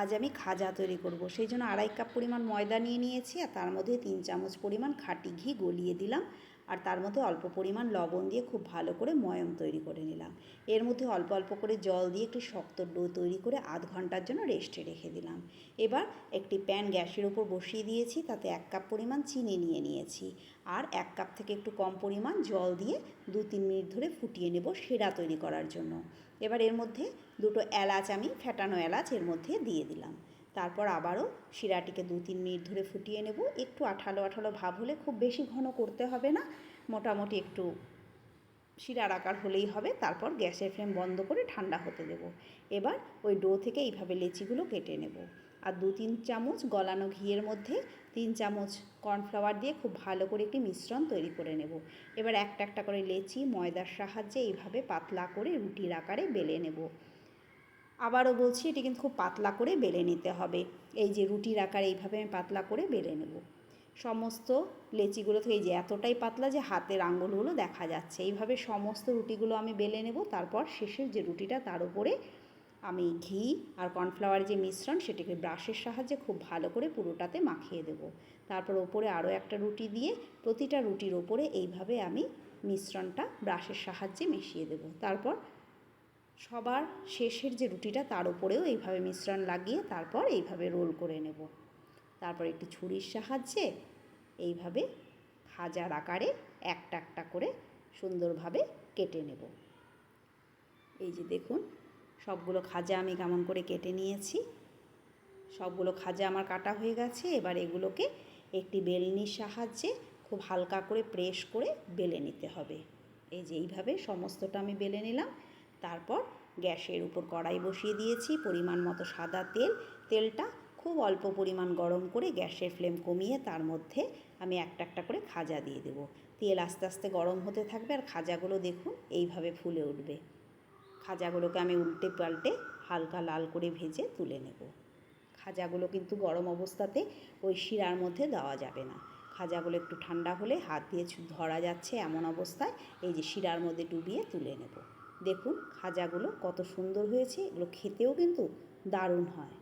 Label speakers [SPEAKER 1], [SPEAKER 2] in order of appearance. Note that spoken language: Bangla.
[SPEAKER 1] আজ আমি খাজা তৈরি করব, সেই জন্য 2.5 কাপ পরিমাণ ময়দা নিয়ে নিয়েছি, আর তার মধ্যে 3 চামচ পরিমাণ খাঁটি ঘি গলিয়ে দিলাম, আর তার মধ্যে অল্প পরিমাণ লবণ দিয়ে খুব ভালো করে ময়াম তৈরি করে নিলাম। এর মধ্যে অল্প অল্প করে জল দিয়ে একটি শক্ত ডো তৈরি করে আধ ঘন্টার জন্য রেস্টে রেখে দিলাম। এবার একটি প্যান গ্যাসের উপর বসিয়ে দিয়েছি, তাতে 1 কাপ পরিমাণ চিনি নিয়ে নিয়েছি, আর 1 কাপ থেকে একটু কম পরিমাণ জল দিয়ে 2-3 মিনিট ধরে ফুটিয়ে নেব শিরা তৈরি করার জন্য। এবার এর মধ্যে 2টো এলাচ, আমি ফেটানো এলাচ এর মধ্যে দিয়ে দিলাম। তারপর আবারও শিরাটিকে 2-3 মিনিট ধরে ফুটিয়ে নেব। একটু আঠালো আঠালো ভাব হলে, খুব বেশি ঘন করতে হবে না, মোটামুটি একটু শিরার আকার হলেই হবে। তারপর গ্যাসের ফ্লেম বন্ধ করে ঠান্ডা হতে দেব। এবার ওই ডো থেকে এইভাবে লেচিগুলো কেটে নেব, আর 2-3 চামচ গলানো ঘিয়ের মধ্যে 3 চামচ কর্নফ্লাওয়ার দিয়ে খুব ভালো করে একটি মিশ্রণ তৈরি করে নেব। এবার একটা একটা করে লেচি ময়দার সাহায্যে এইভাবে পাতলা করে রুটির আকারে বেলে নেব। আবারও বলছি, এটি কিন্তু খুব পাতলা করে বেলে নিতে হবে। এই যে রুটির আকারে এইভাবে আমি পাতলা করে বেলে নেব। সমস্ত লেচিগুলো থেকে এই যে এতটাই পাতলা যে হাতের আঙুলগুলো দেখা যাচ্ছে, এইভাবে সমস্ত রুটিগুলো আমি বেলে নেব। তারপর শেষের যে রুটিটা, তার উপরে আমি ঘি আর কর্নফ্লাওয়ারের যে মিশ্রণ, সেটিকে ব্রাশের সাহায্যে খুব ভালো করে পুরোটাতে মাখিয়ে দেব। তারপর ওপরে আরও একটা রুটি দিয়ে প্রতিটা রুটির ওপরে এইভাবে আমি মিশ্রণটা ব্রাশের সাহায্যে মিশিয়ে দেব। তারপর সবার শেষের যে রুটিটা, তার উপরেও এইভাবে মিশ্রণ লাগিয়ে তারপর এইভাবে রোল করে নেব। তারপর একটি ছুরির সাহায্যে এইভাবে খাজার আকারে একটা একটা করে সুন্দরভাবে কেটে নেব। এই যে দেখুন, সবগুলো খাজা আমি কেমন করে কেটে নিয়েছি। সবগুলো খাজা আমার কাটা হয়ে গেছে। এবার এগুলোকে একটি বেলনির সাহায্যে খুব হালকা করে প্রেস করে বেলে নিতে হবে। এই যে এইভাবে সমস্তটা আমি বেলে নিলাম। তারপর গ্যাসের উপর কড়াই বসিয়ে দিয়েছি, পরিমাণ মতো সাদা তেল। তেলটা খুব অল্প পরিমাণ গরম করে গ্যাসের ফ্লেম কমিয়ে তার মধ্যে আমি একটা একটা করে খাজা দিয়ে দেব। তেল আস্তে আস্তে গরম হতে থাকবে, আর খাজাগুলো দেখুন এইভাবে ফুলে উঠবে। খাজাগুলোকে আমি উল্টে পাল্টে হালকা লাল করে ভেজে তুলে নেব। খাজাগুলো কিন্তু গরম অবস্থাতে ওই শিরার মধ্যে দেওয়া যাবে না। খাজাগুলো একটু ঠান্ডা হলে হাত দিয়ে ধরা যাচ্ছে এমন অবস্থায় এই যে শিরার মধ্যে ডুবিয়ে তুলে নেব। দেখুন খাজাগুলো কত সুন্দর হয়েছে, এগুলো খেতেও কিন্তু দারুণ হয়।